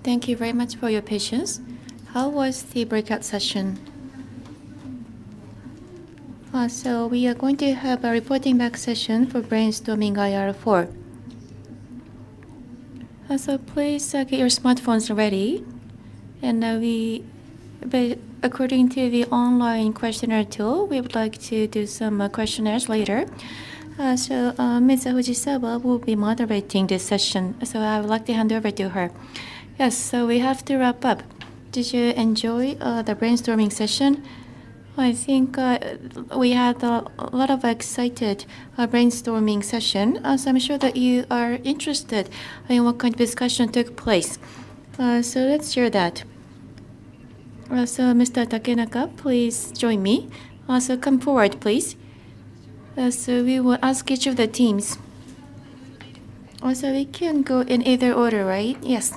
Thank you very much for your patience. How was the breakout session? So we are going to have a reporting back session for brainstorming IR4. So please get your smartphones ready. And according to the online questionnaire tool, we would like to do some questionnaires later. Ms. Fujisawa will be moderating this session. So I would like to hand over to her. Yes, so we have to wrap up. Did you enjoy the brainstorming session? I think we had a lot of excited brainstorming session. So I'm sure that you are interested in what kind of discussion took place. So let's share that. So Mr. Takenaka, please join me. So come forward, please. So we will ask each of the teams. Also, we can go in either order, right? Yes.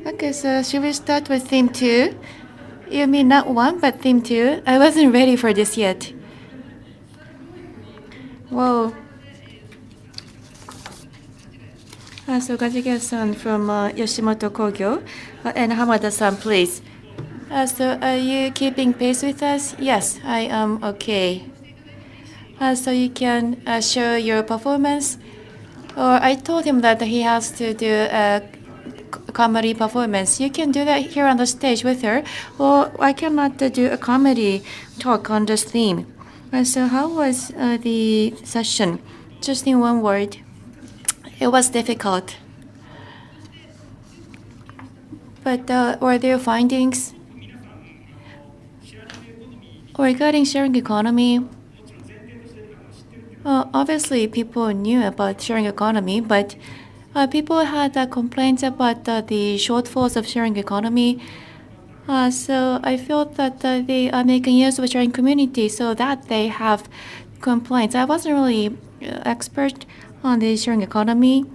Okay, so should we start with theme 2? You mean not 1, but theme 2? I wasn't ready for this yet. Whoa. So Kajige-san from Yoshimoto Kogyo and Hamada-san, please. So are you keeping pace with us? Yes, I am okay. So you can show your performance. Or I told him that he has to do a comedy performance. You can do that here on the stage with her. Or I cannot do a comedy talk on this theme. So how was the session? Just in one word. It was difficult. But were there findings? Regarding sharing economy, obviously people knew about sharing economy, but people had complaints about the shortfalls of sharing economy. So I felt that they are making use of sharing community so that they have complaints. I wasn't really expert on the sharing economy.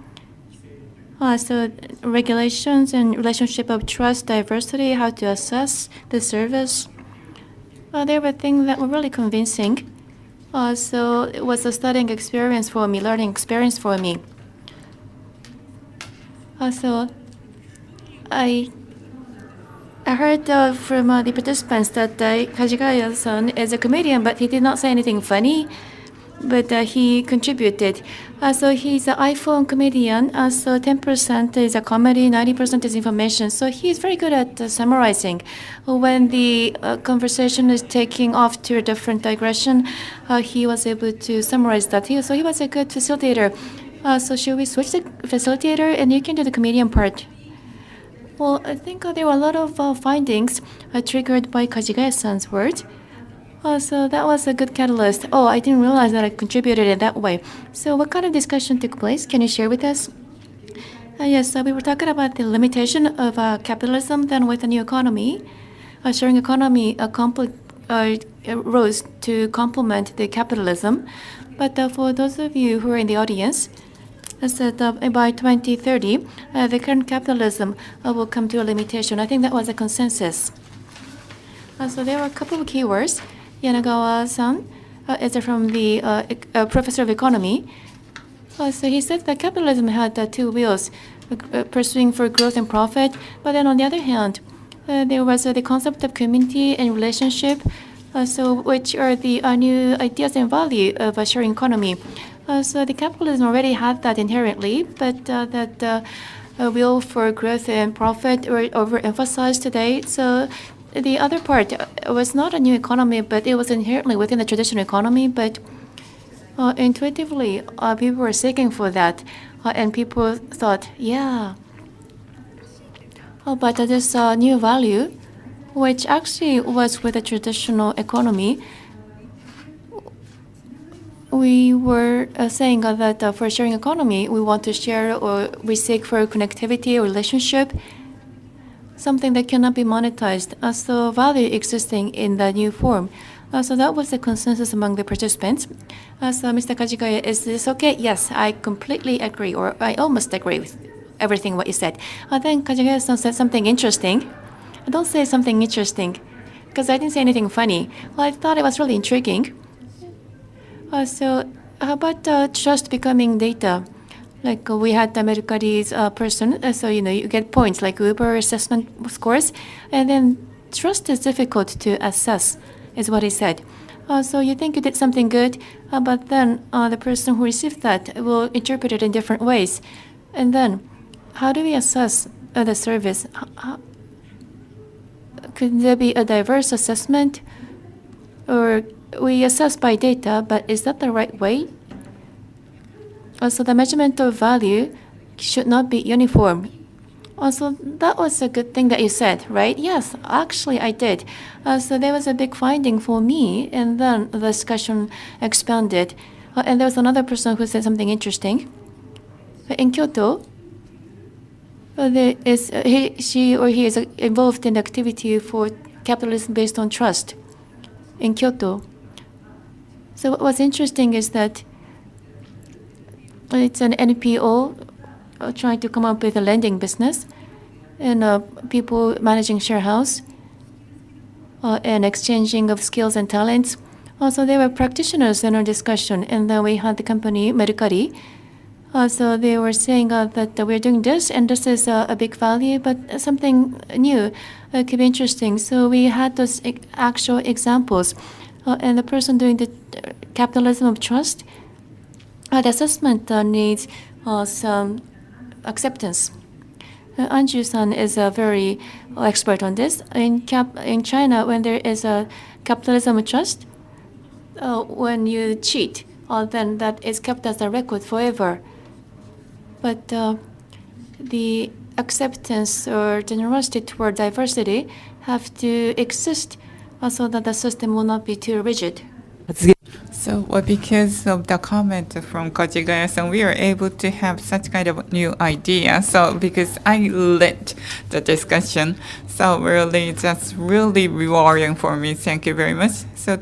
So regulations and relationship of trust, diversity, how to assess the service. There were things that were really convincing. So it was a studying experience for me, learning experience for me. So I heard from the participants that Kajigaya-san is a comedian, but he did not say anything funny. But he contributed. So he's an iPhone comedian. So 10% is a comedy, 90% is information. So he's very good at summarizing. When the conversation is taking off to a different digression, he was able to summarize that. So he was a good facilitator. So should we switch the facilitator and you can do the comedian part? Well, I think there were a lot of findings triggered by Kajigaya-san's words. So that was a good catalyst. Oh, I didn't realize that I contributed in that way. So what kind of discussion took place? Can you share with us? Yes, we were talking about the limitation of capitalism then with the new economy. Sharing economy rose to complement the capitalism. But for those of you who are in the audience, I said by 2030, the current capitalism will come to a limitation. I think that was a consensus. So there were a couple of keywords. Yanagawa-san is from the professor of economy. So he said that capitalism had two wheels, pursuing for growth and profit. But then on the other hand, there was the concept of community and relationship, which are the new ideas and value of a sharing economy. So the capitalism already had that inherently, but that will for growth and profit were overemphasized today. So the other part was not a new economy, but it was inherently within the traditional economy. But intuitively, people were seeking for that, and people thought, yeah. But this new value, which actually was with the traditional economy, we were saying that for sharing economy, we want to share or we seek for connectivity or relationship, something that cannot be monetized. So value existing in the new form. So that was the consensus among the participants. So Mr. Kajigaya, is this okay? Yes, I completely agree, or I almost agree with everything what you said. Then Kajigaya-san said something interesting. Don't say something interesting, because I didn't say anything funny. Well, I thought it was really intriguing. So how about trust becoming data? Like we had the Mercari's person, so you get points like Uber assessment scores, and then trust is difficult to assess, is what he said. So you think you did something good, but then the person who received that will interpret it in different ways, and then how do we assess the service? Could there be a diverse assessment, or we assess by data, but is that the right way? Also, the measurement of value should not be uniform. Also, that was a good thing that you said, right? Yes, actually, I did. So there was a big finding for me, and then the discussion expanded. And there was another person who said something interesting. In Kyoto, she or he is involved in activity for capitalism based on trust in Kyoto. So what was interesting is that it's an NPO trying to come up with a lending business, and people managing share house and exchanging of skills and talents. Also, there were practitioners in our discussion, and then we had the company Mercari. So they were saying that we're doing this, and this is a big value, but something new could be interesting. So we had those actual examples, and the person doing the capitalism of trust, the assessment needs some acceptance. Anju-san is a very expert on this. In China, when there is a capitalism of trust, when you cheat, then that is kept as a record forever. But the acceptance or generosity toward diversity have to exist so that the system will not be too rigid. So because of the comment from Kojigaya-san, we are able to have such kind of new idea. So because I led the discussion, so really that's really rewarding for me. Thank you very much. So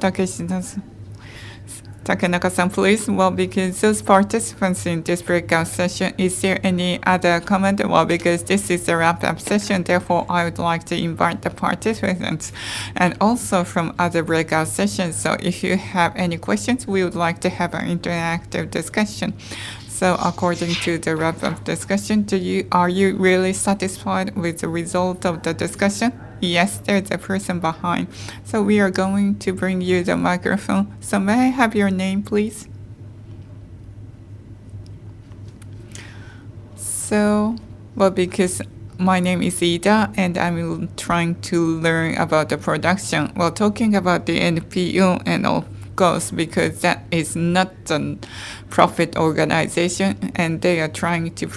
Takenaka-san, please. Well, because those participants in this breakout session, is there any other comment? Well, because this is a wrap-up session, therefore I would like to invite the participants and also from other breakout sessions. So if you have any questions, we would like to have an interactive discussion. So according to the wrap-up discussion, are you really satisfied with the result of the discussion? Yes, there's a person behind. So we are going to bring you the microphone. So may I have your name, please? So, well, because my name is Ida, and I'm trying to learn about the production. Well, talking about the NPO and all goes, because that is not a profit organization, and they are trying to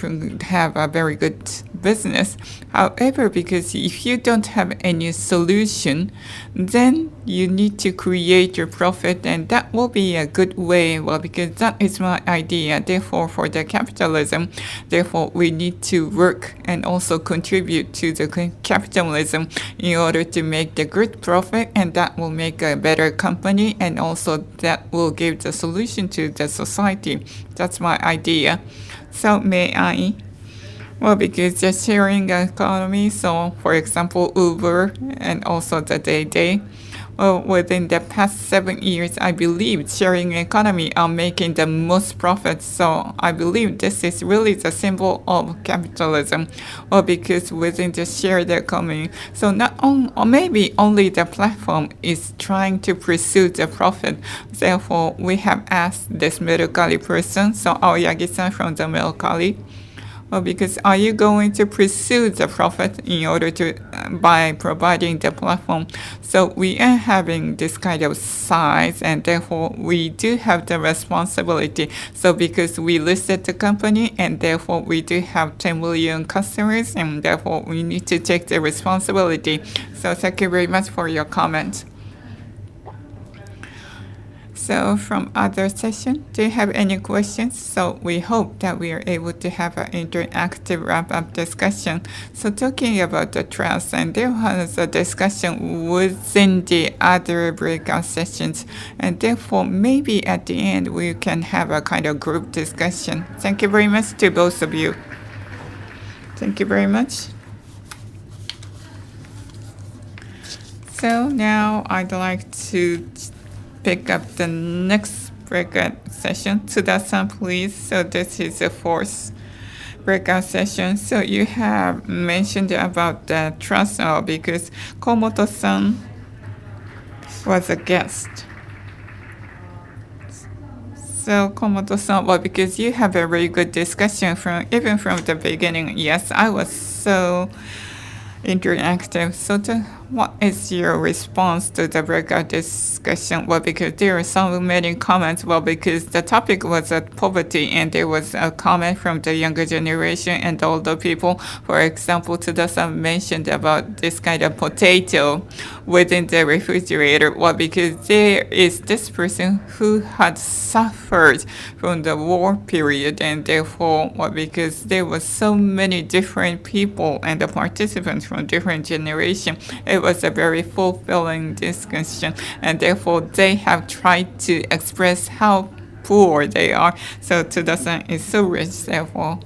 have a very good business. However, because if you don't have any solution, then you need to create your profit, and that will be a good way. Well, because that is my idea. Therefore, for the capitalism, therefore we need to work and also contribute to the capitalism in order to make the good profit, and that will make a better company, and also that will give the solution to the society. That's my idea. So may I? Well, because the sharing economy, so for example, Uber and also the Day. Well, within the past 7 years, I believe sharing economy are making the most profits. So I believe this is really the symbol of capitalism. Well, because within the shared economy, so not only, or maybe only the platform is trying to pursue the profit. Therefore, we have asked this Mercari person, so Aoyagi-san from the Mercari. Well, because are you going to pursue the profit in order to by providing the platform? So we are having this kind of size, and therefore we do have the responsibility. So because we listed the company, and therefore we do have 10 million customers, and therefore we need to take the responsibility. So thank you very much for your comment. So from other session, do you have any questions? So we hope that we are able to have an interactive wrap-up discussion. So talking about the trust, and there was a discussion within the other breakout sessions, and therefore maybe at the end we can have a kind of group discussion. Thank you very much to both of you. Thank you very much. So now I'd like to pick up the next breakout session. Tsuda-san, please. So this is the fourth breakout session. So you have mentioned about the trust because Komoto-san was a guest. So Komoto-san, well, because you have a very good discussion even from the beginning. Yes, I was so interactive. So what is your response to the breakout discussion? Well, because there are so many comments. Well, because the topic was poverty, and there was a comment from the younger generation and older people. For example, Tsuda-san mentioned about this kind of potato within the refrigerator. Well, because there is this person who had suffered from the war period, and therefore, well, because there was so many different people and the participants from different generations, it was a very fulfilling discussion, and therefore they have tried to express how poor they are. So Tsuda-san is so rich, therefore.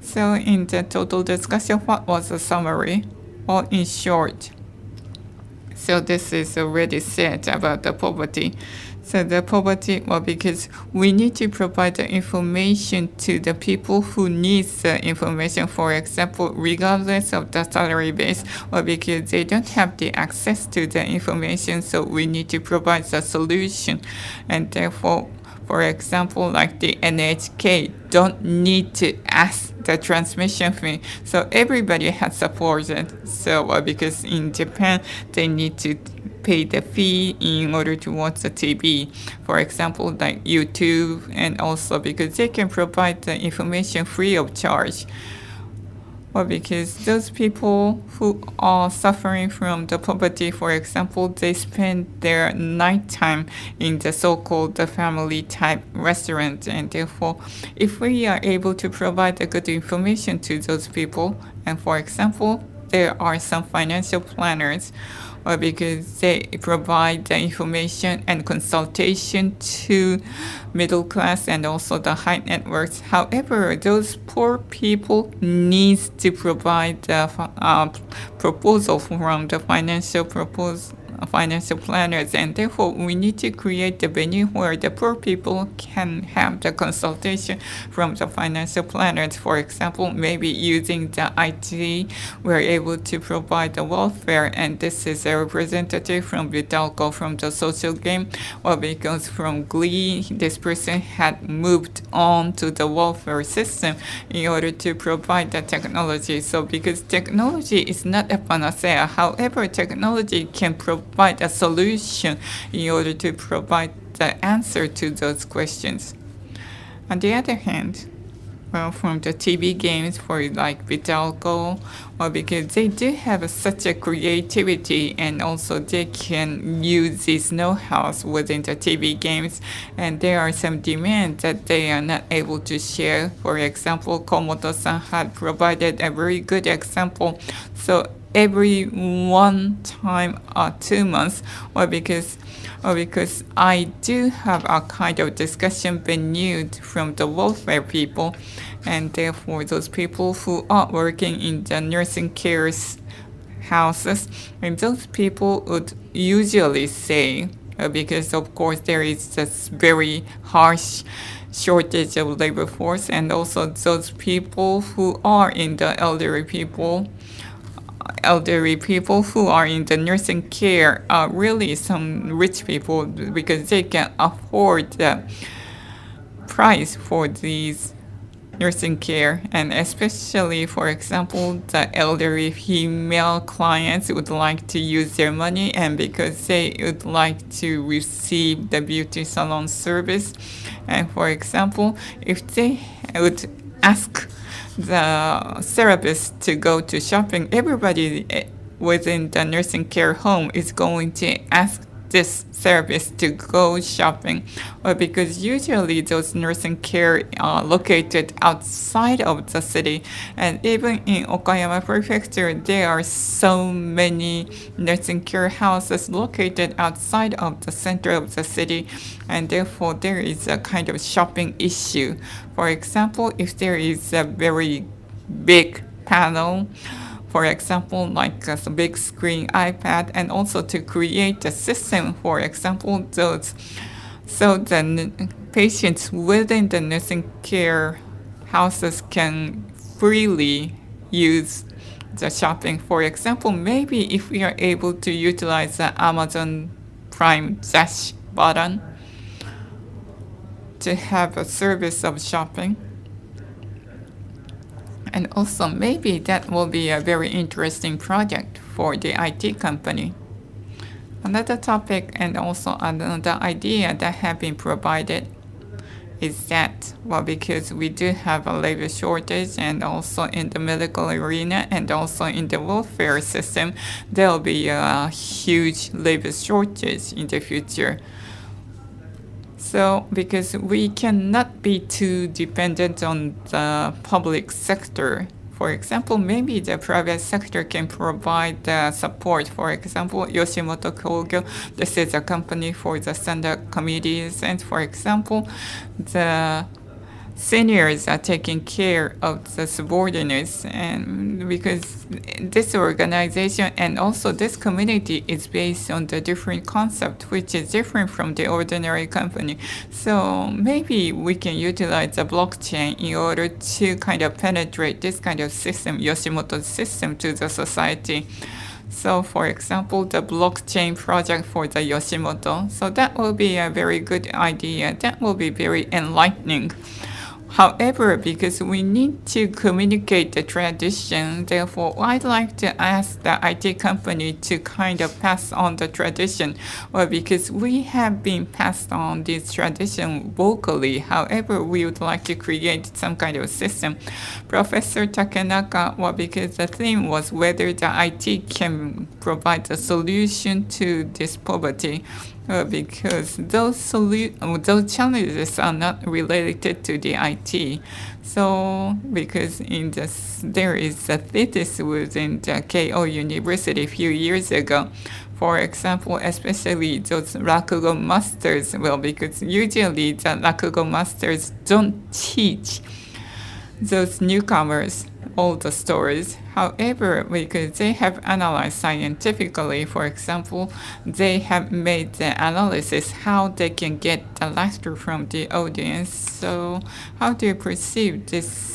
So in the total discussion, what was the summary? Well, in short, so this is already said about the poverty. So the poverty, well, because we need to provide the information to the people who need the information, for example, regardless of the salary base, or because they don't have the access to the information, so we need to provide the solution. And therefore, for example, like the NHK don't need to ask the transmission fee. So everybody has supported. So because in Japan, they need to pay the fee in order to watch the TV. For example, like YouTube, and also because they can provide the information free of charge. Well, because those people who are suffering from the poverty, for example, they spend their nighttime in the so-called family type restaurant, and therefore, if we are able to provide the good information to those people, and for example, there are some financial planners, or because they provide the information and consultation to middle class and also the high net worths. However, those poor people need to provide the proposal from the financial planners, and therefore we need to create the venue where the poor people can have the consultation from the financial planners. For example, maybe using the IT, we're able to provide the welfare, and this is a representative from Vitalco from the social game. Well, because from Glee, this person had moved on to the welfare system in order to provide the technology. So because technology is not a panacea, however, technology can provide a solution in order to provide the answer to those questions. On the other hand, well, from the TV games for like Vitalco, well, because they do have such a creativity, and also they can use these know-hows within the TV games, and there are some demands that they are not able to share. For example, Komoto-san had provided a very good example. So every 1 time or 2 months, or because I do have a kind of discussion venue from the welfare people, and therefore those people who are working in the nursing care houses, and those people would usually say, because of course there is this very harsh shortage of labor force, and also those people who are in the elderly people who are in the nursing care are really some rich people, because they can afford the price for these nursing care, and especially, for example, the elderly female clients would like to use their money, and because they would like to receive the beauty salon service, and for example, if they would ask the therapist to go to shopping, everybody within the nursing care home is going to ask this therapist to go shopping, or because usually those nursing care are located outside of the city, and even in Okayama Prefecture there are so many nursing care houses located outside of the center of the city, and therefore there is a kind of shopping issue. For example, if there is a very big panel, for example, like a big screen iPad, and also to create a system, for example, so the patients within the nursing care houses can freely use the shopping. For example, maybe if we are able to utilize the Amazon Prime Dash button to have a service of shopping. And also maybe that will be a very interesting project for the IT company. Another topic and also another idea that have been provided is that, well, because we do have a labor shortage and also in the medical arena and also in the welfare system, there will be a huge labor shortage in the future. So, because we cannot be too dependent on the public sector. For example, maybe the private sector can provide support. For example, Yoshimoto Kogyo, this is a company for the stand-up comedians. And for example, the seniors are taking care of the subordinates, and because this organization and also this community is based on the different concept which is different from the ordinary company. So maybe we can utilize the blockchain in order to kind of penetrate this kind of system, Yoshimoto's system, to the society. So for example, the blockchain project for the Yoshimoto, so that will be a very good idea. That will be very enlightening. However, because we need to communicate the tradition, therefore I'd like to ask the IT company to kind of pass on the tradition. Well, because we have been passed on this tradition vocally. However, we would like to create some kind of system. Professor Takenaka, well, because the theme was whether the IT can provide a solution to this poverty. Because those challenges are not related to the IT. So, because there is a thesis within the Keio University a few years ago. For example, especially those Rakugo masters, well, because usually the Rakugo masters don't teach those newcomers all the stories. However, because they have analyzed scientifically, for example, they have made the analysis how they can get the laughter from the audience. So how do you perceive this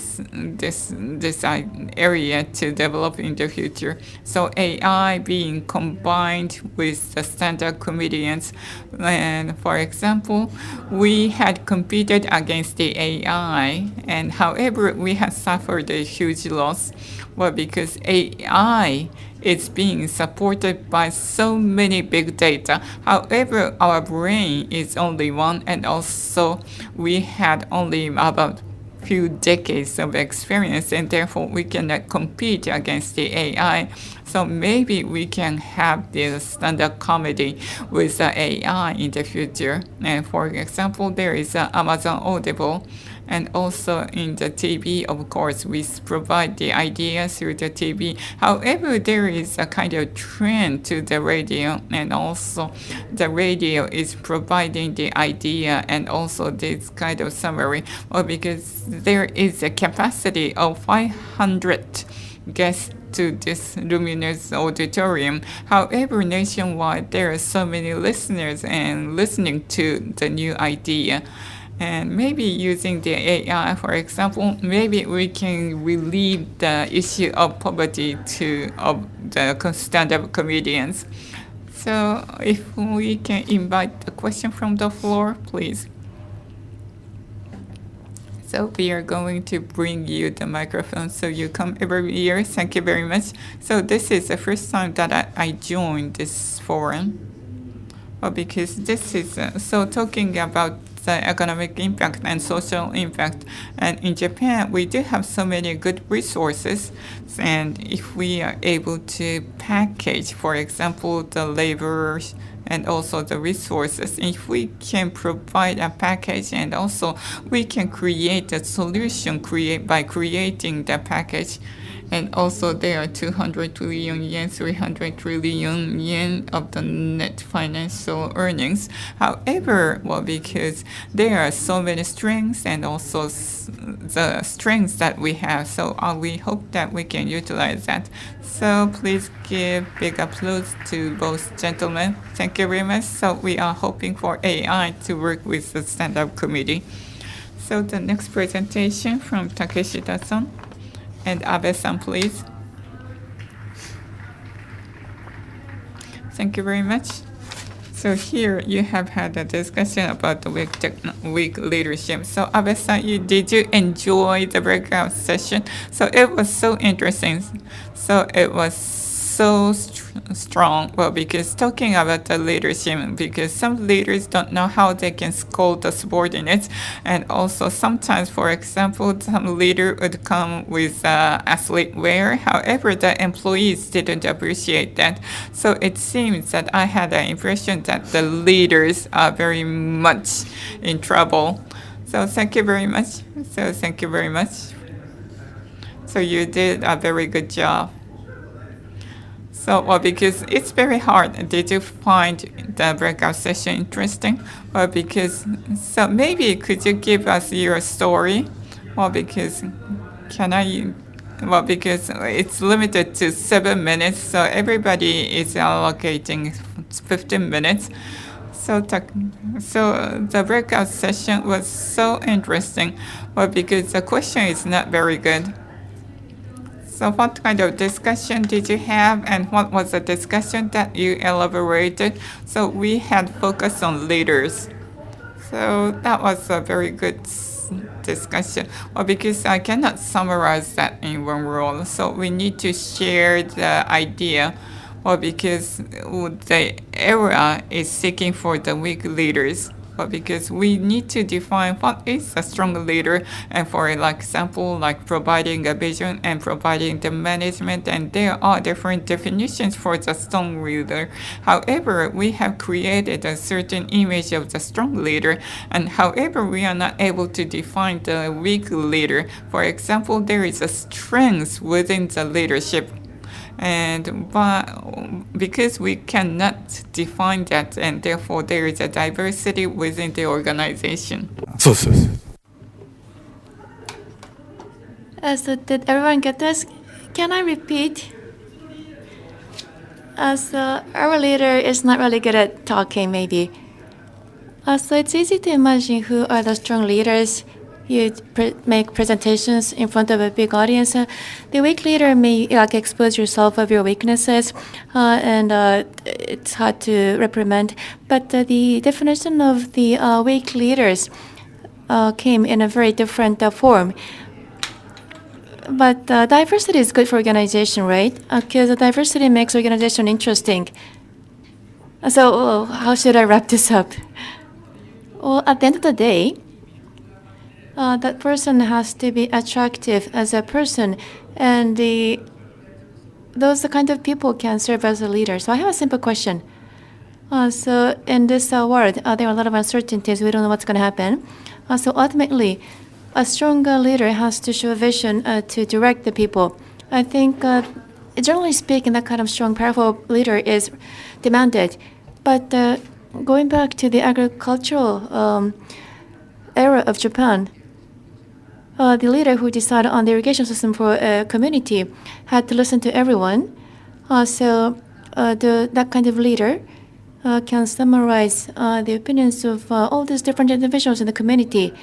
area to develop in the future? So AI being combined with the stand-up comedians, and for example, we had competed against the AI, and however, we had suffered a huge loss. Well, because AI is being supported by so many big data. However, our brain is only one, and also we had only about few decades of experience, and therefore we cannot compete against the AI. So maybe we can have this stand-up comedy with the AI in the future. And for example, there is Amazon Audible, and also in the TV, of course, we provide the ideas through the TV. However, there is a kind of trend to the radio, and also the radio is providing the idea and also this kind of summary. Well, because there is a capacity of 500 guests to this luminous auditorium. However, nationwide, there are so many listeners and listening to the new idea. And maybe using the AI, for example, maybe we can relieve the issue of poverty of the stand-up comedians. So if we can invite the question from the floor, please. So we are going to bring you the microphone so you come every year. Thank you very much. So this is the first time that I joined this forum. Well, because this is, so talking about the economic impact and social impact. And in Japan, we do have so many good resources. And if we are able to package, for example, the laborers and also the resources, if we can provide a package and also we can create a solution by creating the package. And also there are 200 trillion yen, 300 trillion yen of the net financial earnings. However, well, because there are so many strengths and also the strengths that we have, so we hope that we can utilize that. So please give big applause to both gentlemen. Thank you very much. So we are hoping for AI to work with the stand-up committee. So the next presentation from Takeshita-san. And Abe-san, please. Thank you very much. So here you have had a discussion about the weak leadership. So Abe-san, did you enjoy the breakout session? So it was so interesting. So it was so strong. Well, because talking about the leadership, because some leaders don't know how they can scold the subordinates, and also sometimes, for example, some leader would come with athlete wear. However, the employees didn't appreciate that. So it seems that I had the impression that the leaders are very much in trouble. So thank you very much. So thank you very much. So you did a very good job. So, well, because it's very hard. Did you find the breakout session interesting? Well, because, so maybe could you give us your story? Well, because, because it's limited to 7 minutes, so everybody is allocating 15 minutes. So the breakout session was so interesting. Well, because the question is not very good. So what kind of discussion did you have, and what was the discussion that you elaborated? So we had focus on leaders. So that was a very good discussion. Well, because I cannot summarize that in one role, so we need to share the idea. Well, because the era is seeking for the weak leaders. But because we need to define what is a strong leader, and for example, like providing a vision and providing the management, and there are different definitions for the strong leader. However, we have created a certain image of the strong leader, and however, we are not able to define the weak leader. For example, there is a strength within the leadership. And because we cannot define that, and therefore there is a diversity within the organization. So. So did everyone get this? Can I repeat? So our leader is not really good at talking, maybe. So it's easy to imagine who are the strong leaders. You make presentations in front of a big audience. The weak leader may expose yourself of your weaknesses, and it's hard to reprimand. But the definition of the weak leaders came in a very different form. But diversity is good for organization, right? Because diversity makes organization interesting. So how should I wrap this up? Well, at the end of the day, that person has to be attractive as a person, and those kind of people can serve as a leader. So I have a simple question. So in this world, there are a lot of uncertainties. We don't know what's going to happen. So ultimately, a strong leader has to show a vision to direct the people. I think, generally speaking, that kind of strong, powerful leader is demanded. But going back to the agricultural era of Japan, the leader who decided on the irrigation system for a community had to listen to everyone. That kind of leader can summarize the opinions of all these different individuals in the community.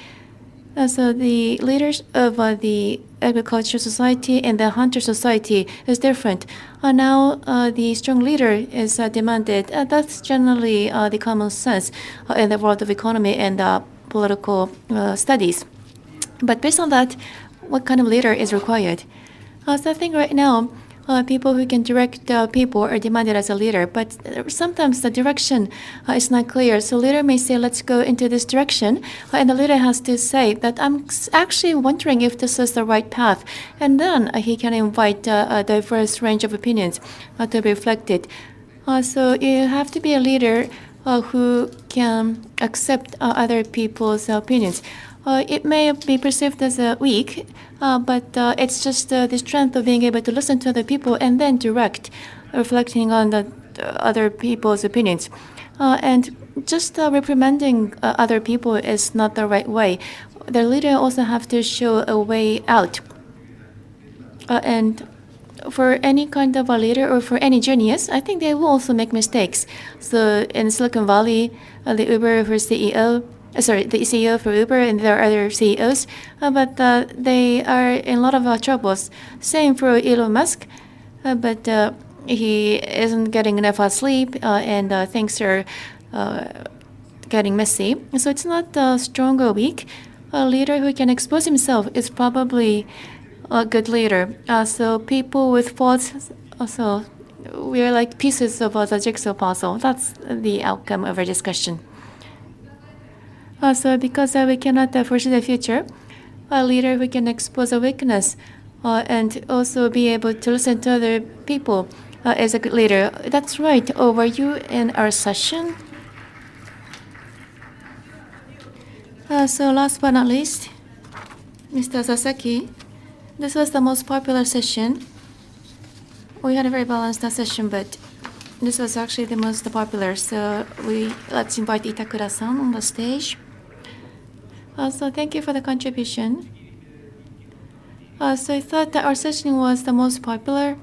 So the leaders of the agriculture society and the hunter society is different. Now the strong leader is demanded. That's generally the common sense in the world of economy and political studies. But based on that, what kind of leader is required? So I think right now, people who can direct people are demanded as a leader, but sometimes the direction is not clear. So leader may say, let's go into this direction, and the leader has to say that I'm actually wondering if this is the right path. And then he can invite a diverse range of opinions to be reflected. So you have to be a leader who can accept other people's opinions. It may be perceived as weak, but it's just the strength of being able to listen to other people and then direct, reflecting on the other people's opinions. And just reprimanding other people is not the right way. The leader also have to show a way out. And for any kind of a leader or for any genius, I think they will also make mistakes. So in Silicon Valley, the Uber CEO the CEO for Uber, and there are other CEOs, but they are in a lot of troubles. Same for Elon Musk, but he isn't getting enough sleep, and things are getting messy. So it's not strong or weak. A leader who can expose himself is probably a good leader. So people with faults, also we are like pieces of the jigsaw puzzle. That's the outcome of our discussion. So because we cannot foresee the future, a leader who can expose a weakness and also be able to listen to other people is a good leader. That's right. Oh, were you in our session? So last but not least, Mr. Sasaki, this was the most popular session. We had a very balanced session, but this was actually the most popular. So let's invite Itakura-san on the stage. So thank you for the contribution. So I thought that our session was the most popular,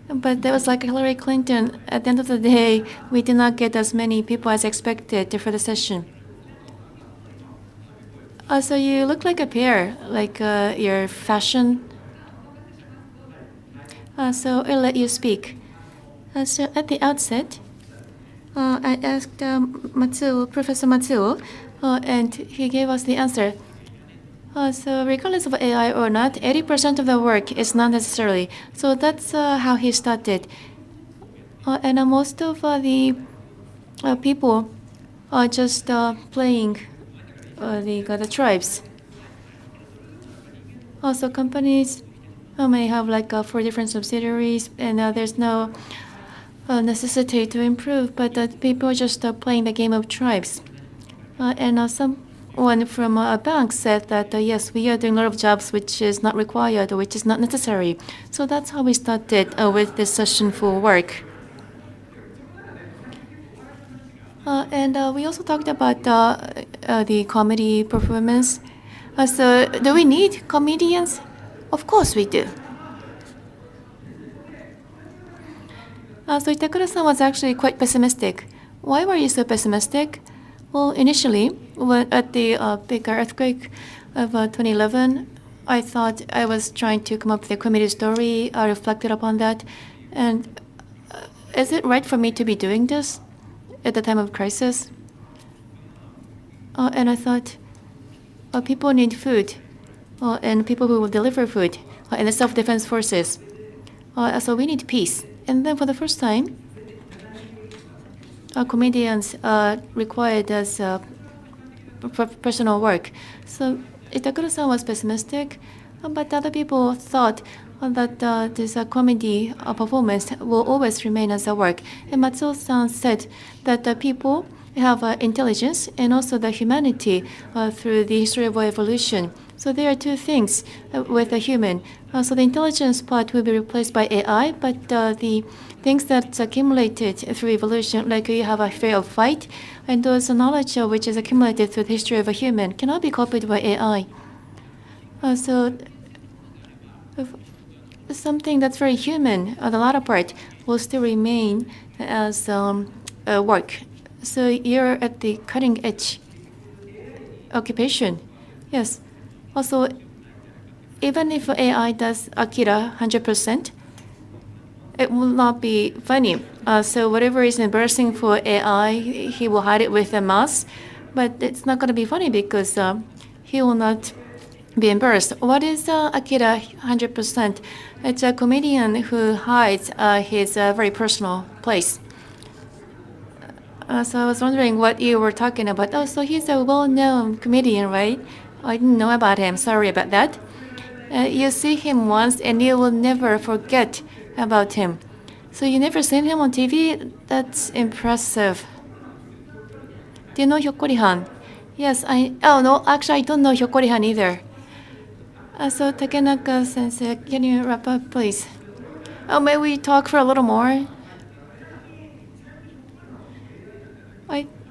but that was like Hillary Clinton. At the end of the day, we did not get as many people as expected for the session. So you look like a pair, like your fashion. So I'll let you speak. So at the outset, I asked Professor Matsuo, and he gave us the answer. So regardless of AI or not, 80% of the work is not necessary. So that's how he started. And most of the people are just playing the tribes. Also, companies may have like 4 different subsidiaries, and there's no necessity to improve, but people are just playing the game of tribes. And someone from a bank said that, yes, we are doing a lot of jobs which is not required or which is not necessary. So that's how we started with this session for work. And we also talked about the comedy performance. So do we need comedians? Of course we do. So Itakura-san was actually quite pessimistic. Why were you so pessimistic? Well, initially, at the big earthquake of 2011, I thought I was trying to come up with a comedy story. I reflected upon that. And is it right for me to be doing this at the time of crisis? And I thought, people need food, and people who will deliver food, and the self-defense forces. So we need peace. And then for the first time, comedians required as personal work. So Itakura-san was pessimistic, but other people thought that this comedy performance will always remain as a work. And Matsuo-san said that people have intelligence and also the humanity through the history of evolution. So there are 2 things with a human. So the intelligence part will be replaced by AI, but the things that's accumulated through evolution, like you have a fear of fight, and those knowledge which is accumulated through the history of a human, cannot be copied by AI. So something that's very human, the latter part, will still remain as work. So you're at the cutting edge occupation. Yes. Also, even if AI does Akira 100%, it will not be funny. So whatever is embarrassing for AI, he will hide it with a mask, but it's not going to be funny because he will not be embarrassed. What is Akira 100%? It's a comedian who hides his very personal place. So I was wondering what you were talking about. Oh, so he's a well-known comedian, right? I didn't know about him. Sorry about that. You see him once and you will never forget about him. So you never seen him on TV? That's impressive. Do you know Hyokori-han? Yes, oh no, actually I don't know Hyokori-han either. So Takenaka-sensei, can you wrap up, please? Oh, may we talk for a little more?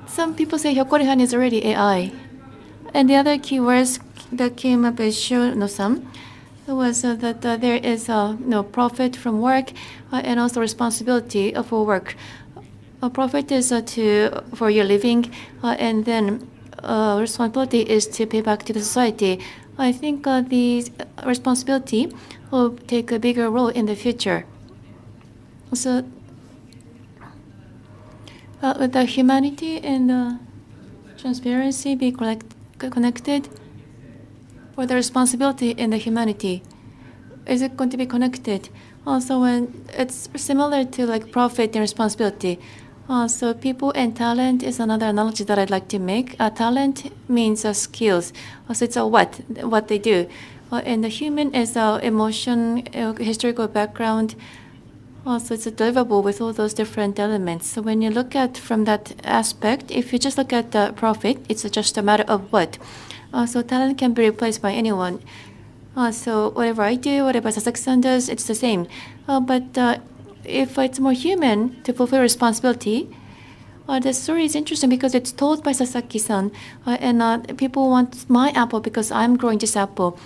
Some people say Hyokori-han is already AI. And the other keywords that came up is Shono-san. Was that there is no profit from work and also responsibility for work. A profit is for your living, and then responsibility is to pay back to the society. I think the responsibility will take a bigger role in the future. So, with the humanity and transparency be connected, or the responsibility and the humanity, is it going to be connected? Also, when it's similar to like profit and responsibility. So people and talent is another analogy that I'd like to make. Talent means skills. So it's what they do. And the human is emotion, historical background. Also, it's a deliverable with all those different elements. So when you look at from that aspect, if you just look at the profit, it's just a matter of what. So talent can be replaced by anyone. So whatever I do, whatever Sasaki-san does, it's the same. But if it's more human to fulfill responsibility, the story is interesting because it's told by Sasaki-san, and people want my apple because I'm growing this apple.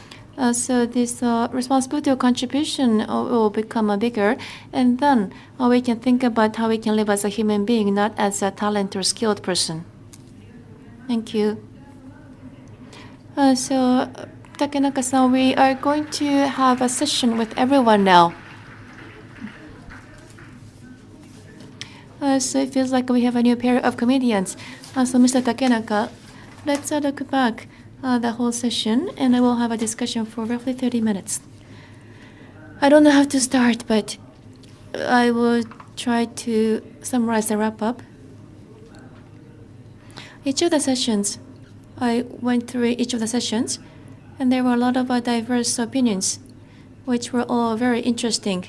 So this responsibility or contribution will become bigger, and then we can think about how we can live as a human being, not as a talented or skilled person. Thank you. So Takenaka-san, we are going to have a session with everyone now. So it feels like we have a new pair of comedians. So Mr. Takenaka, let's look back the whole session, and I will have a discussion for roughly 30 minutes. I don't know how to start, but I will try to summarize and wrap up. Each of the sessions, I went through each of the sessions, and there were a lot of diverse opinions, which were all very interesting.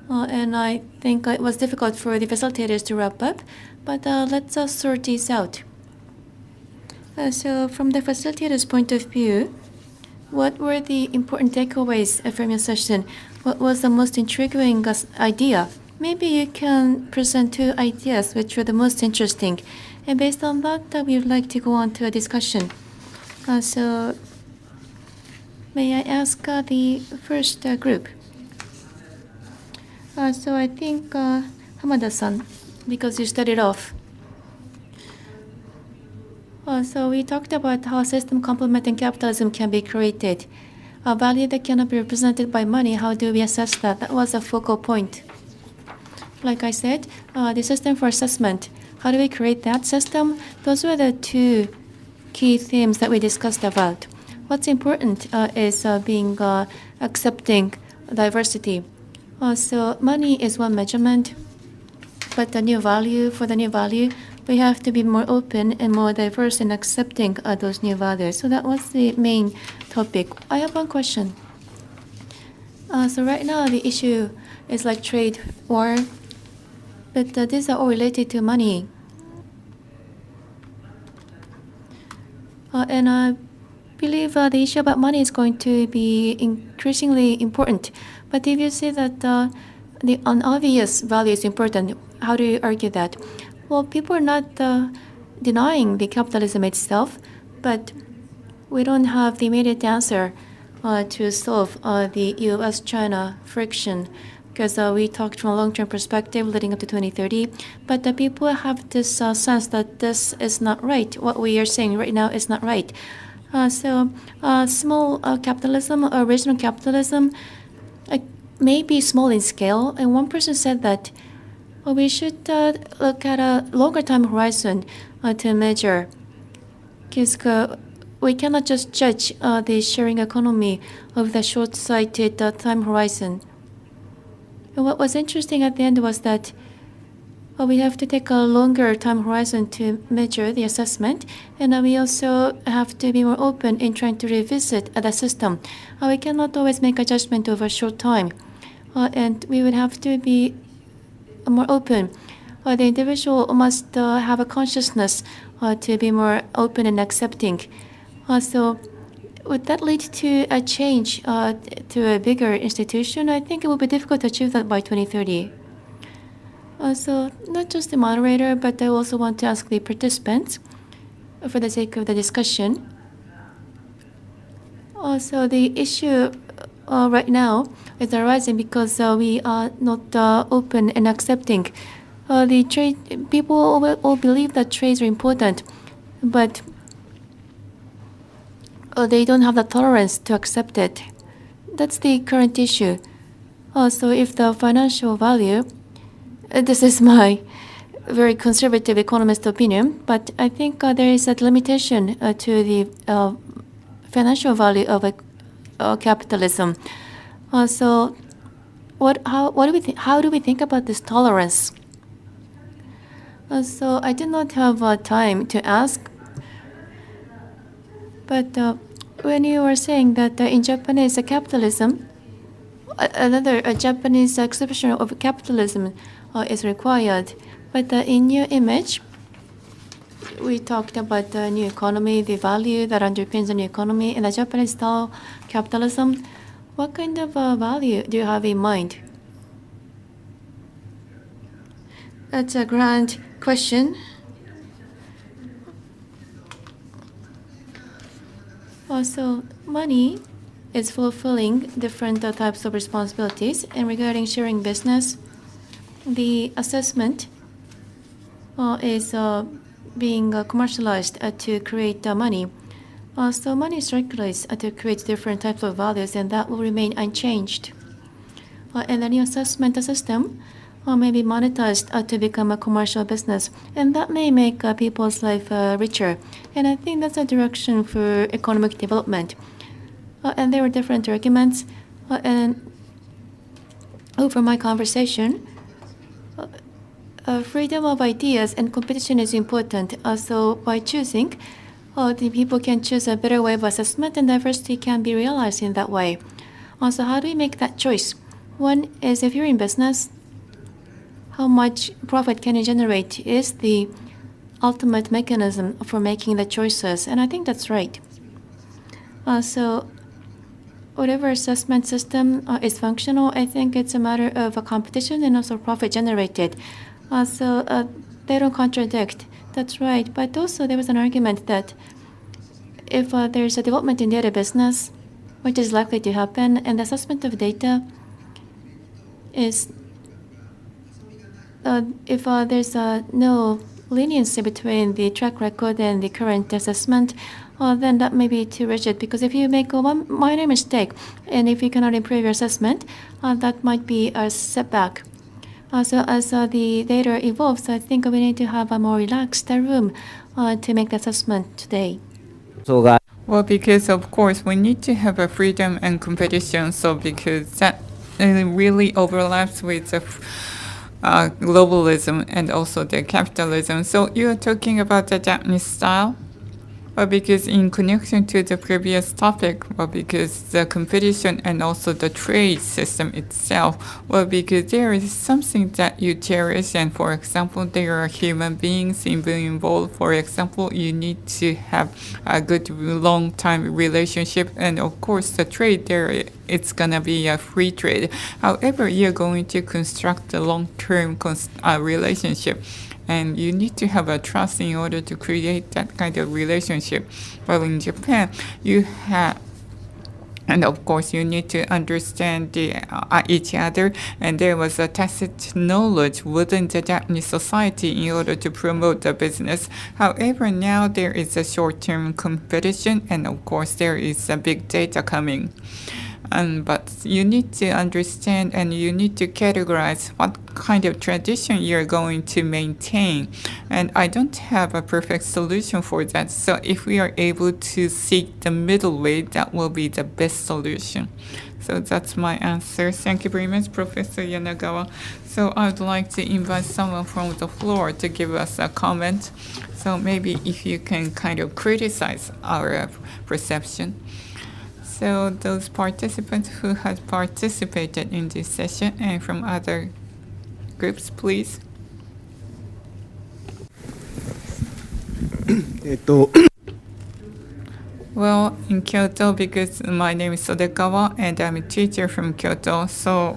And I think it was difficult for the facilitators to wrap up, but let's sort these out. So from the facilitator's point of view, what were the important takeaways from your session? What was the most intriguing idea? Maybe you can present 2 ideas which were the most interesting. And based on that, we would like to go on to a discussion. So may I ask the first group? So I think Hamada-san, because you started off. So we talked about how system complementing capitalism can be created. A value that cannot be represented by money, how do we assess that? That was a focal point. Like I said, the system for assessment, how do we create that system? Those were the 2 key themes that we discussed about. What's important is being accepting diversity. So money is one measurement, but the new value, for the new value, we have to be more open and more diverse in accepting those new values. So that was the main topic. I have one question. So right now the issue is like trade war, but these are all related to money. And I believe the issue about money is going to be increasingly important. But if you say that the unobvious value is important, how do you argue that? Well, people are not denying the capitalism itself, but we don't have the immediate answer to solve the U.S.-China friction, because we talked from a long-term perspective leading up to 2030, but the people have this sense that this is not right. What we are saying right now is not right. So small capitalism or regional capitalism may be small in scale, and one person said that we should look at a longer time horizon to measure, because we cannot just judge the sharing economy of the short-sighted time horizon. And what was interesting at the end was that we have to take a longer time horizon to measure the assessment, and we also have to be more open in trying to revisit the system. We cannot always make a judgment over a short time, and we would have to be more open. The individual must have a consciousness to be more open and accepting. So would that lead to a change to a bigger institution? I think it will be difficult to achieve that by 2030. So not just the moderator, but I also want to ask the participants for the sake of the discussion. Also, the issue right now is arising because we are not open and accepting. The trade people all believe that trades are important, but they don't have the tolerance to accept it. That's the current issue. So if the financial value, this is my very conservative economist opinion, but I think there is a limitation to the financial value of capitalism. So how do we think about this tolerance? So I did not have time to ask, but when you were saying that in Japanese capitalism, another Japanese expression of capitalism is required, but in your image, we talked about the new economy, the value that underpins the new economy, and the Japanese style capitalism. What kind of value do you have in mind? That's a grand question. Also, money is fulfilling different types of responsibilities. And regarding sharing business, the assessment is being commercialized to create money. So money circulates to create different types of values, and that will remain unchanged. And the new assessment system may be monetized to become a commercial business, and that may make people's life richer. And I think that's a direction for economic development. And there were different arguments, and over my conversation, freedom of ideas and competition is important. So by choosing, the people can choose a better way of assessment, and diversity can be realized in that way. Also, how do we make that choice? One is, if you're in business, how much profit can you generate is the ultimate mechanism for making the choices, and I think that's right. So whatever assessment system is functional, I think it's a matter of a competition and also profit generated. So they don't contradict. That's right. But also there was an argument that if there's a development in data business, which is likely to happen, and the assessment of data is if there's no leniency between the track record and the current assessment, then that may be too rigid. Because if you make one minor mistake, and if you cannot improve your assessment, that might be a setback. So as the data evolves, I think we need to have a more relaxed room to make the assessment today. Well, because of course we need to have a freedom and competition. So because that really overlaps with the globalism and also the capitalism. So you're talking about the Japanese style? Well, because in connection to the previous topic, well, because the competition and also the trade system itself, well, because there is something that you cherish, and for example, there are human beings involved. For example, you need to have a good long-time relationship, and of course, the trade there, it's gonna be a free trade. However, you're going to construct a long-term relationship. And you need to have a trust in order to create that kind of relationship. Well, in Japan, you have, and of course, you need to understand each other. And there was a tacit knowledge within the Japanese society in order to promote the business. However, now there is a short-term competition, and of course, there is a big data coming. But you need to understand and you need to categorize what kind of tradition you're going to maintain. And I don't have a perfect solution for that. So if we are able to seek the middle way, that will be the best solution. So that's my answer. Thank you very much, Professor Yanagawa. So I would like to invite someone from the floor to give us a comment. So maybe if you can kind of criticize our perception. So those participants who had participated in this session and from other groups, please. Well, in Kyoto, because my name is Sodekawa and I'm a teacher from Kyoto. So,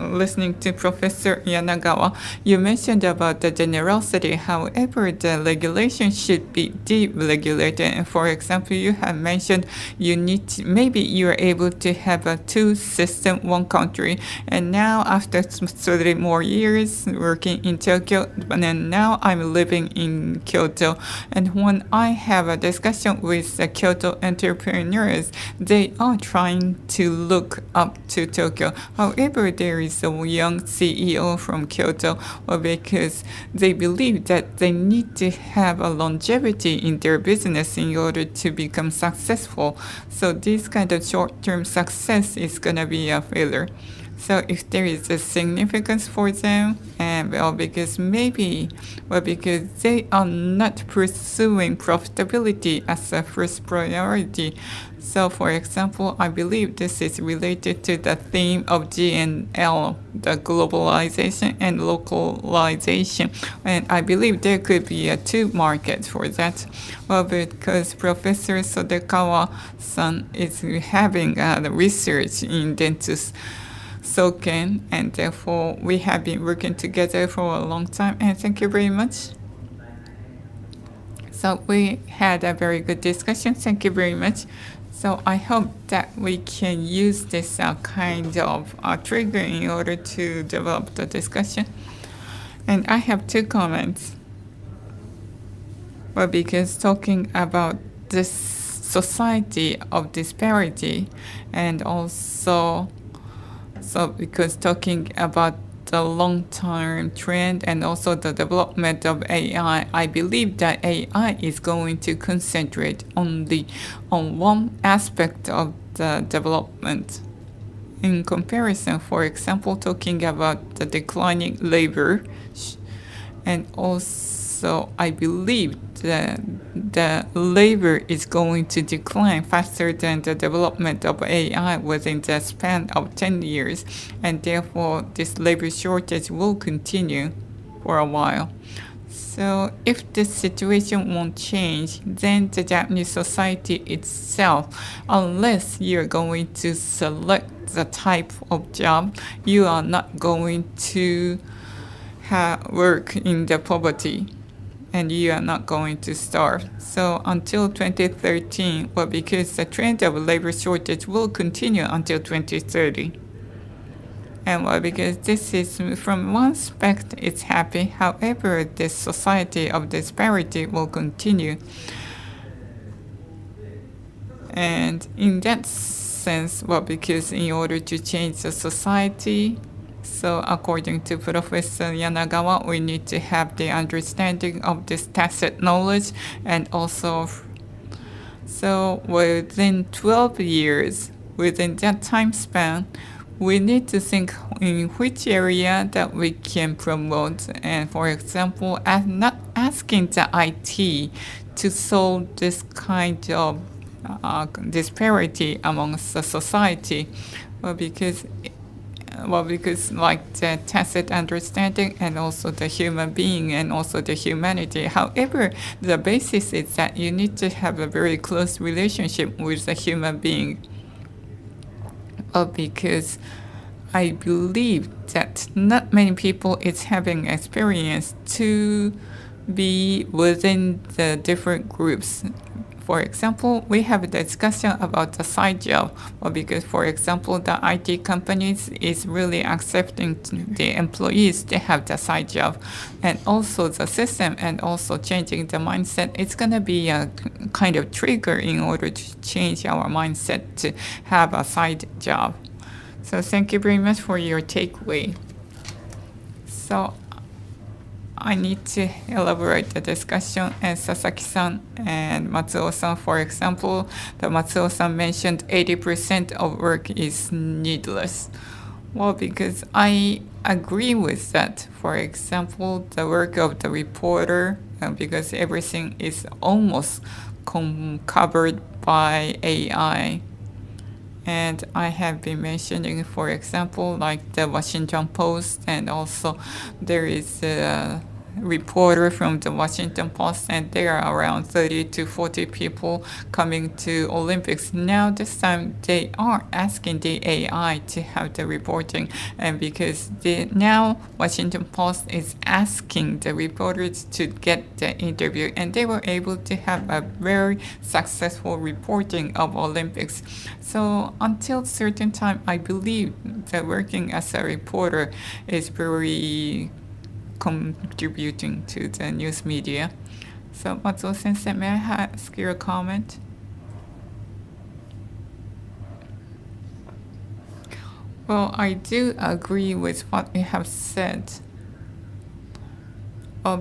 listening to Professor Yanagawa, you mentioned about the generosity. However, the regulation should be deregulated. And for example, you have mentioned you need to, maybe you are able to have a two system, one country. And now, after 30 more years working in Tokyo, but then now I'm living in Kyoto. And when I have a discussion with the Kyoto entrepreneurs, they are trying to look up to Tokyo. However, there is a young CEO from Kyoto because they believe that they need to have a longevity in their business in order to become successful. So this kind of short-term success is going to be a failure. So if there is a significance for them, and because they are not pursuing profitability as a first priority. So for example, I believe this is related to the theme of GNL, the globalization and localization. And I believe there could be two markets for that. Well, because Professor Sodekawa-san is having the research in dentist Soken, and therefore we have been working together for a long time, and thank you very much. So we had a very good discussion. Thank you very much. So I hope that we can use this kind of trigger in order to develop the discussion. And I have two comments. Well, because talking about this society of disparity, and also because talking about the long-term trend and also the development of AI, I believe that AI is going to concentrate only on one aspect of the development. In comparison, for example, talking about the declining labor, and also I believe that the labor is going to decline faster than the development of AI within the span of 10 years, and therefore this labor shortage will continue for a while. So if this situation won't change, then the Japanese society itself, unless you're going to select the type of job, you are not going to work in the poverty, and you are not going to starve. So until 2013, well, because the trend of labor shortage will continue until 2030. And well, because this is, from one aspect, it's happy. However, this society of disparity will continue. And in that sense, well, because in order to change the society, so according to Professor Yanagawa, we need to have the understanding of this tacit knowledge, and also, so within 12 years, within that time span, we need to think in which area that we can promote. And for example, not asking the IT to solve this kind of disparity amongst the society, because like the tacit understanding and also the human being and also the humanity. However, the basis is that you need to have a very close relationship with the human being. Because I believe that not many people is having experience to be within the different groups. For example, we have a discussion about the side job, because, for example, the IT companies is really accepting the employees to have the side job, and also the system, and also changing the mindset. It's going to be a kind of trigger in order to change our mindset to have a side job. So thank you very much for your takeaway. So I need to elaborate the discussion, and Sasaki-san and Matsuo-san, for example, the Matsuo-san mentioned 80% of work is needless. Well, because I agree with that. For example, the work of the reporter, because everything is almost covered by AI. And I have been mentioning, for example, like the Washington Post, and also there is reporter from the Washington Post, and there are around 30 to 40 people coming to Olympics. Now this time they are asking the AI to have the reporting, and because now Washington Post is asking the reporters to get the interview, and they were able to have a very successful reporting of Olympics. So until certain time, I believe that working as a reporter is very contributing to the news media. So Matsuo Sensei, may I ask your comment? Well, I do agree with what you have said.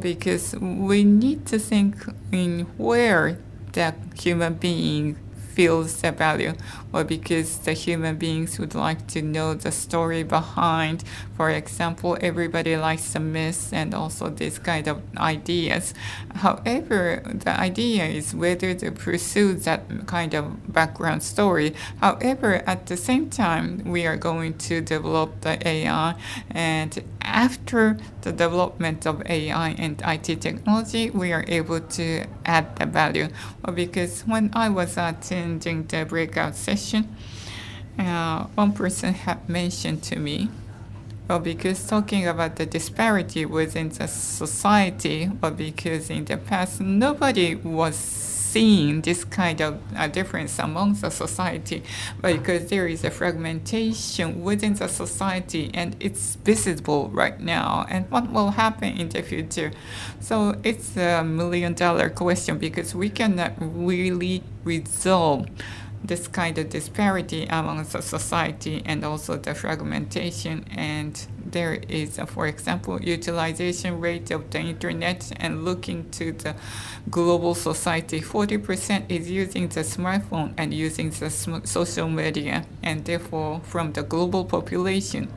Because we need to think in where the human being feels the value, or because the human beings would like to know the story behind. For example, everybody likes the myths and also this kind of ideas. However, the idea is whether to pursue that kind of background story. However, at the same time, we are going to develop the AI, and after the development of AI and IT technology, we are able to add the value. Because when I was attending the breakout session, one person had mentioned to me, because talking about the disparity within the society, because in the past nobody was seeing this kind of difference among the society, because there is a fragmentation within the society and it's visible right now, and what will happen in the future. So it's a $1 million question, because we cannot really resolve this kind of disparity among the society and also the fragmentation. And there is, for example, utilization rate of the internet, and looking to the global society, 40% is using the smartphone and using the social media, and therefore from the global population,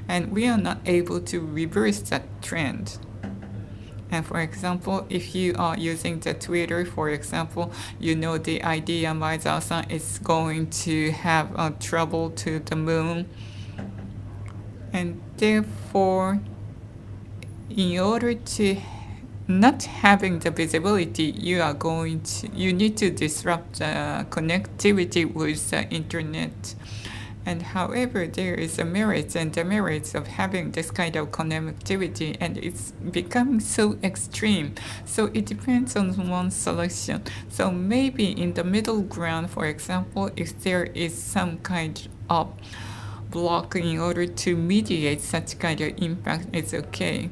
and we are not able to reverse that trend. And for example, if you are using the Twitter, for example, you know the idea Maezawa-san is going to have trouble to the moon. And therefore, in order to not having the visibility, you need to disrupt the connectivity with the internet. And however, there is a merits and demerits of having this kind of connectivity, and it's becoming so extreme. So it depends on one's selection. So maybe in the middle ground, for example, if there is some kind of block in order to mediate such kind of impact, it's okay.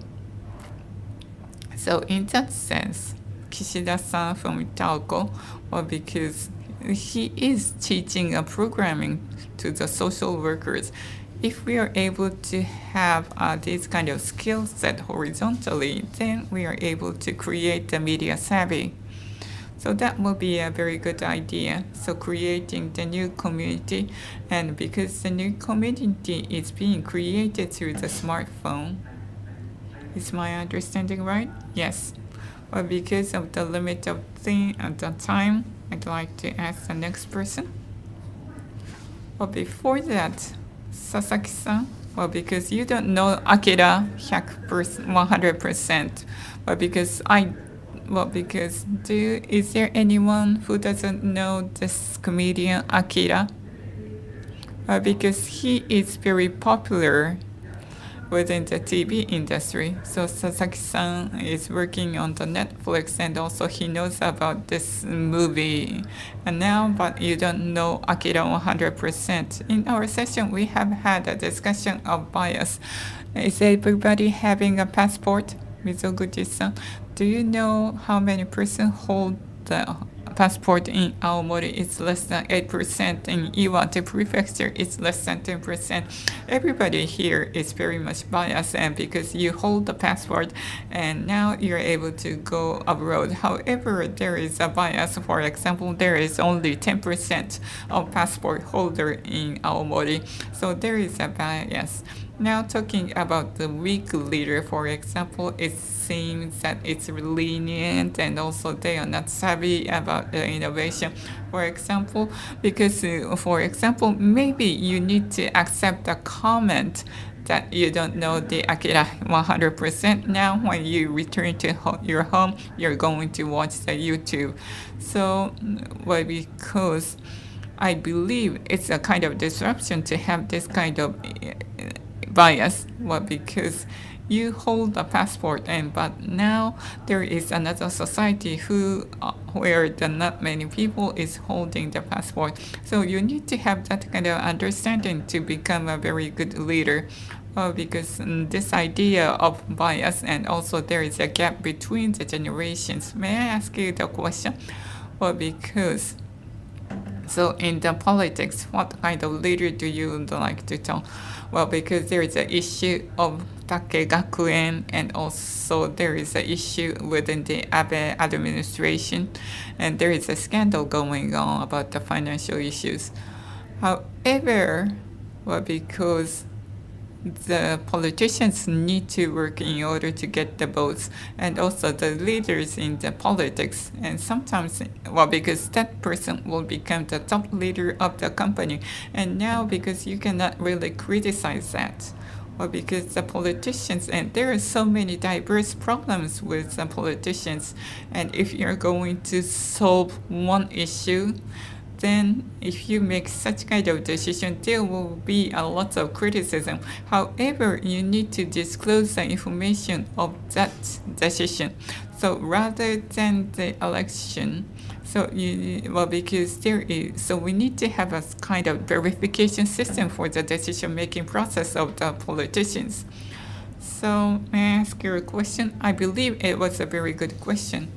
So in that sense, Kishida-san from Italco, because he is teaching programming to the social workers. If we are able to have this kind of skill set horizontally, then we are able to create the media savvy. So that will be a very good idea. So creating the new community, and because the new community is being created through the smartphone. Is my understanding right? Yes. Well, because of the limit of the time, I'd like to ask the next person. Well, before that, Sasaki-san, because you don't know Akira 100%, is there anyone who doesn't know this comedian Akira? Because he is very popular within the TV industry. So Sasaki-san is working on the Netflix, and also he knows about this movie. And now, but you don't know Akira 100%. In our session, we have had a discussion of bias. Is everybody having a passport? Mizoguchi-san, do you know how many persons hold the passport in Aomori? It's less than 8%. In Iwate Prefecture, it's less than 10%. Everybody here is very much biased, and because you hold the passport and now you're able to go abroad. However, there is a bias. For example, there is only 10% of passport holder in Aomori. So there is a bias. Now talking about the weak leader, for example, it seems that it's lenient, and also they are not savvy about the innovation. For example, because maybe you need to accept a comment that you don't know the Akira 100% now. When you return to your home, you're going to watch the YouTube. So, well, because I believe it's a kind of disruption to have this kind of bias. Well, because you hold a passport, but now there is another society where not many people is holding the passport. So you need to have that kind of understanding to become a very good leader. Because this idea of bias, and also there is a gap between the generations. May I ask you the question? Well, because so in the politics, what kind of leader do you like to tell? Well, because there is an issue of Take Gakuen, and also there is an issue within the Abe administration, and there is a scandal going on about the financial issues. However, well, because the politicians need to work in order to get the votes, and also the leaders in the politics, and sometimes, well, because that person will become the top leader of the company, and now because you cannot really criticize that. Well, because the politicians, and there are so many diverse problems with the politicians, and if you're going to solve one issue, then if you make such kind of decision, there will be a lot of criticism. However, you need to disclose the information of that decision. So rather than the election, because so we need to have a kind of verification system for the decision-making process of the politicians. So may I ask you a question? I believe it was a very good question.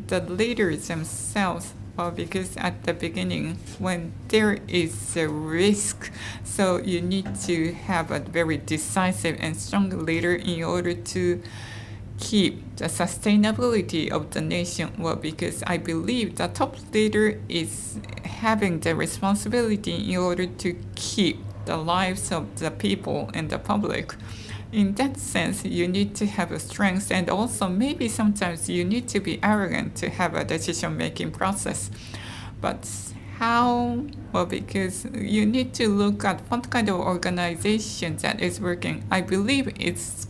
The leaders themselves, well, because at the beginning, when there is a risk, so you need to have a very decisive and strong leader in order to keep the sustainability of the nation. Well, because I believe the top leader is having the responsibility in order to keep the lives of the people and the public. In that sense, you need to have a strength, and also maybe sometimes you need to be arrogant to have a decision-making process. But how? Well, because you need to look at what kind of organization that is working. I believe it's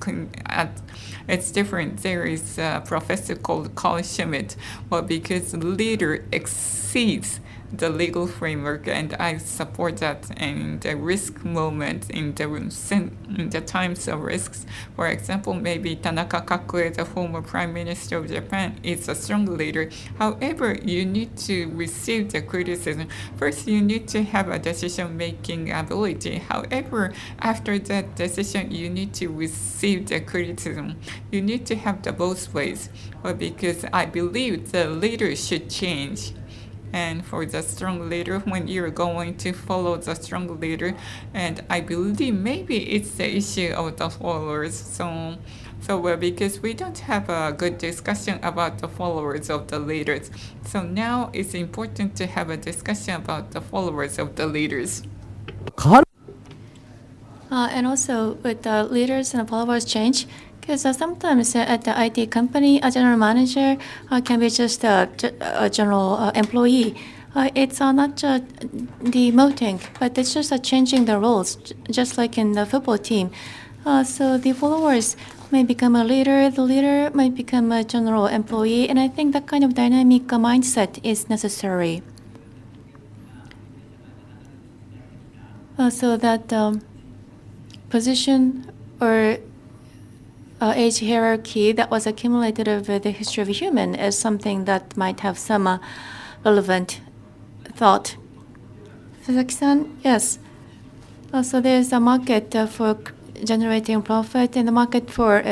different. There is a professor called Carl Schmitt. Well, because the leader exceeds the legal framework, and I support that in the risk moment, in the times of risks. For example, maybe Tanaka Kakue, the former Prime Minister of Japan, is a strong leader. However, you need to receive the criticism. First, you need to have a decision-making ability. However, after that decision, you need to receive the criticism. You need to have the both ways. Well, because I believe the leader should change. And for the strong leader, when you're going to follow the strong leader, and I believe maybe it's the issue of the followers. So well, because we don't have a good discussion about the followers of the leaders. So now it's important to have a discussion about the followers of the leaders. And also with the leaders and followers change, because sometimes at the IT company, a general manager can be just a general employee. It's not just demoting, but it's just changing the roles, just like in the football team. So the followers may become a leader, the leader might become a general employee, and I think that kind of dynamic mindset is necessary. So that position or age hierarchy that was accumulated over the history of a human is something that might have some relevant thought. Sasaki-san, yes. So there's a market for generating profit and the market for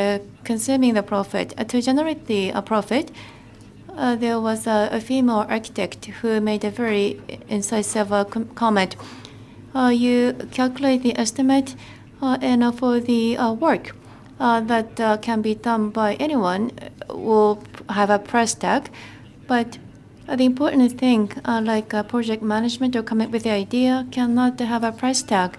consuming the profit. To generate the profit, there was a female architect who made a very incisive comment. You calculate the estimate and for the work that can be done by anyone will have a price tag. But the important thing, like project management or coming up with the idea, cannot have a price tag.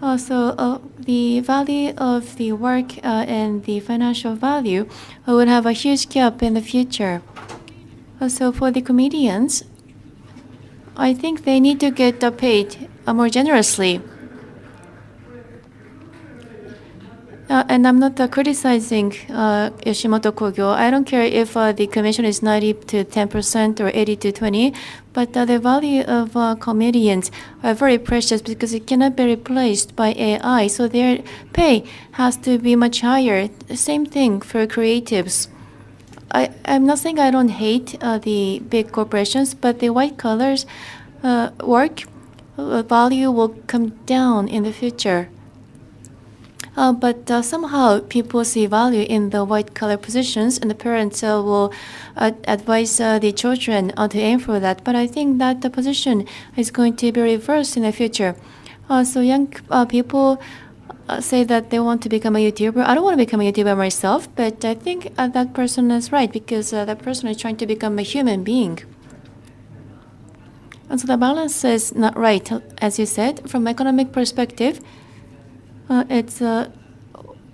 Also, the value of the work and the financial value would have a huge gap in the future. Also, for the comedians, I think they need to get paid more generously. And I'm not criticizing Yoshimoto Kogyo. I don't care if the commission is 90 to 10% or 80 to 20, but the value of comedians are very precious because it cannot be replaced by AI. So their pay has to be much higher. Same thing for creatives. I'm not saying I don't hate the big corporations, but the white collars work value will come down in the future. But somehow people see value in the white collar positions, and the parents will advise the children to aim for that. But I think that the position is going to be reversed in the future. So young people say that they want to become a YouTuber. I don't want to become a YouTuber myself, but I think that person is right because that person is trying to become a human being. And so the balance is not right, as you said. From economic perspective, it's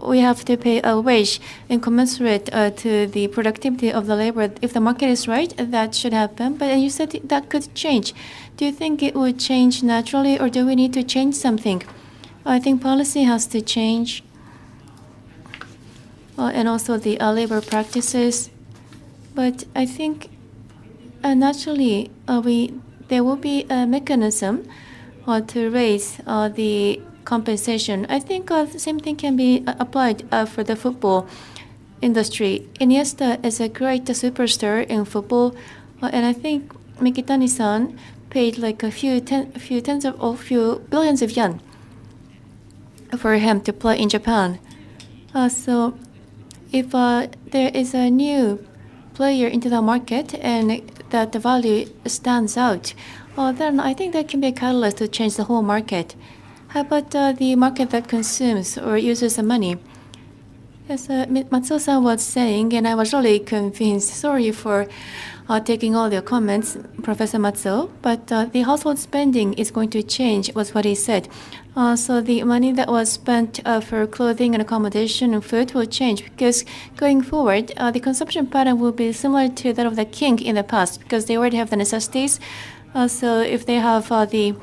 we have to pay a wage incommensurate to the productivity of the labor. If the market is right, that should happen. But you said that could change. Do you think it would change naturally, or do we need to change something? I think policy has to change, and also the labor practices. But I think naturally there will be a mechanism to raise the compensation. I think the same thing can be applied for the football industry. Iniesta is a great superstar in football, and I think Mikitani-san paid like a few billions of yen for him to play in Japan. So if there is a new player into the market and that the value stands out, then I think that can be a catalyst to change the whole market. How about the market that consumes or uses the money? As Matsuo-san was saying, and I was really convinced. Sorry for taking all your comments, Professor Matsuo, but the household spending is going to change, was what he said. So the money that was spent for clothing and accommodation and food will change because going forward, the consumption pattern will be similar to that of the king in the past because they already have the necessities. So if they have the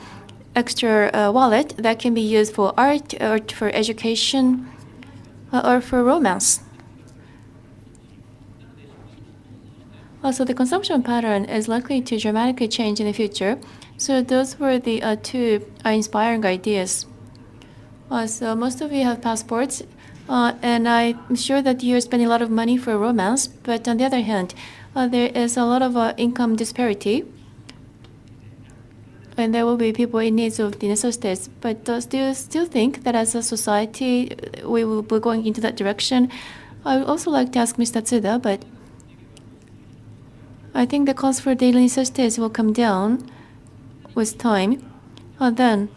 extra wallet that can be used for art or for education or for romance. Also, the consumption pattern is likely to dramatically change in the future. So those were the two inspiring ideas. So most of you have passports, and I'm sure that you're spending a lot of money for romance. But on the other hand, there is a lot of income disparity. And there will be people in need of the necessities. But do you still think that as a society we will be going into that direction? I would also like to ask Mr. Tsuda, but I think the cost for daily necessities will come down with time. Then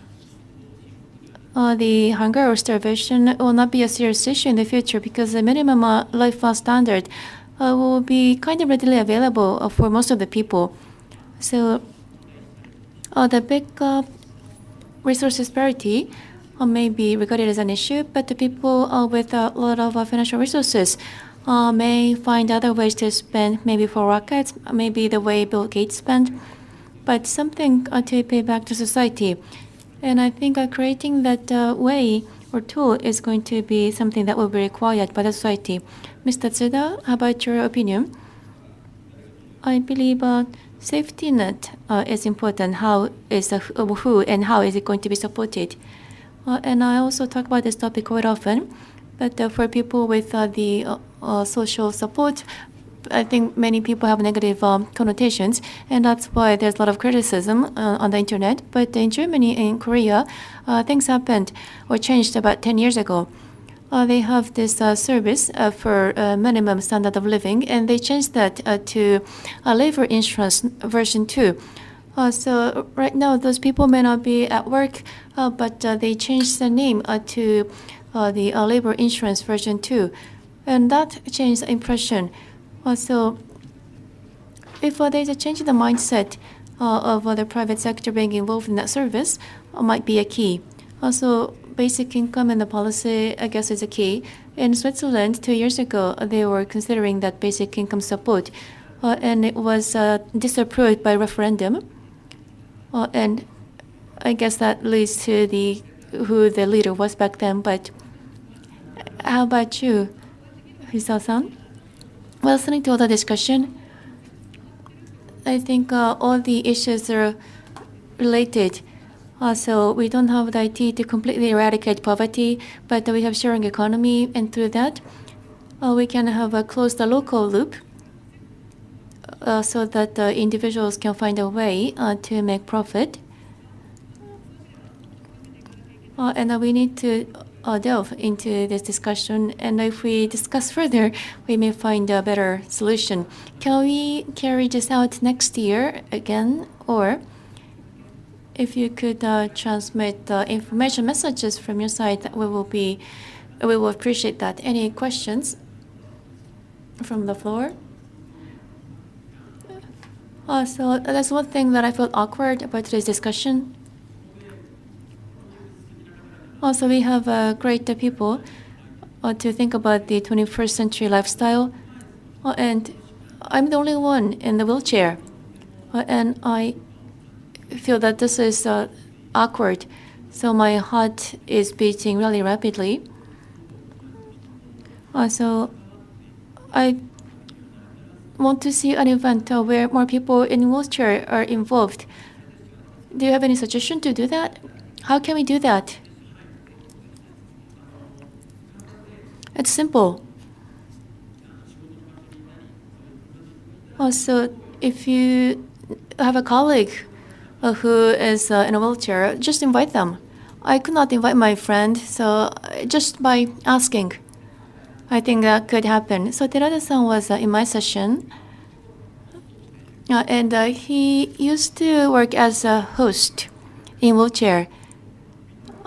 the hunger or starvation will not be a serious issue in the future because the minimum life standard will be kind of readily available for most of the people. So the big resource disparity may be regarded as an issue, but the people with a lot of financial resources may find other ways to spend, maybe for rockets, maybe the way Bill Gates spent, but something to pay back to society. And I think creating that way or tool is going to be something that will be required by the society. Mr. Tsuda, how about your opinion? I believe safety net is important. How is who and how is it going to be supported? And I also talk about this topic quite often. But for people with the social support, I think many people have negative connotations, and that's why there's a lot of criticism on the internet. But in Germany and Korea, things happened or changed about 10 years ago. They have this service for minimum standard of living, and they changed that to labor insurance version 2. So right now, those people may not be at work, but they changed the name to the labor insurance version 2. And that changed the impression. So if there's a change in the mindset of the private sector being involved in that service, might be a key. Also, basic income and the policy, I guess, is a key. In Switzerland, 2 years ago, they were considering that basic income support, and it was disapproved by referendum. And I guess that leads to who the leader was back then. But How about you, Hisao-san? Well, listening to all the discussion, I think all the issues are related. So we don't have the IT to completely eradicate poverty, but we have sharing economy, and through that, we can have a close the local loop so that individuals can find a way to make profit. And we need to delve into this discussion, and if we discuss further, we may find a better solution. Can we carry this out next year again, or if you could transmit information messages from your side, we will appreciate that. Any questions from the floor? So that's one thing that I felt awkward about today's discussion. Also, we have great people to think about the 21st century lifestyle, and I'm the only one in the wheelchair, and I feel that this is awkward, so my heart is beating really rapidly. So I want to see an event where more people in wheelchair are involved. Do you have any suggestion to do that? How can we do that? It's simple. Also, if you have a colleague who is in a wheelchair, just invite them. I could not invite my friend, so just by asking, I think that could happen. So Terada-san was in my session, and he used to work as a host in wheelchair.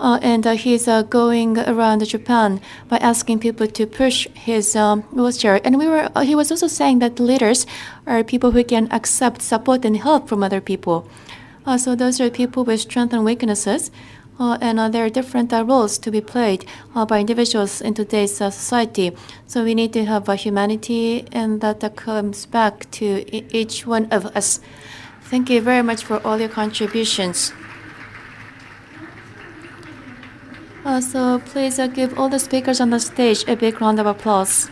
And he's going around Japan by asking people to push his wheelchair. And he was also saying that leaders are people who can accept support and help from other people. So those are people with strengths and weaknesses, and there are different roles to be played by individuals in today's society. So we need to have humanity, and that comes back to each one of us. Thank you very much for all your contributions. So please give all the speakers on the stage a big round of applause.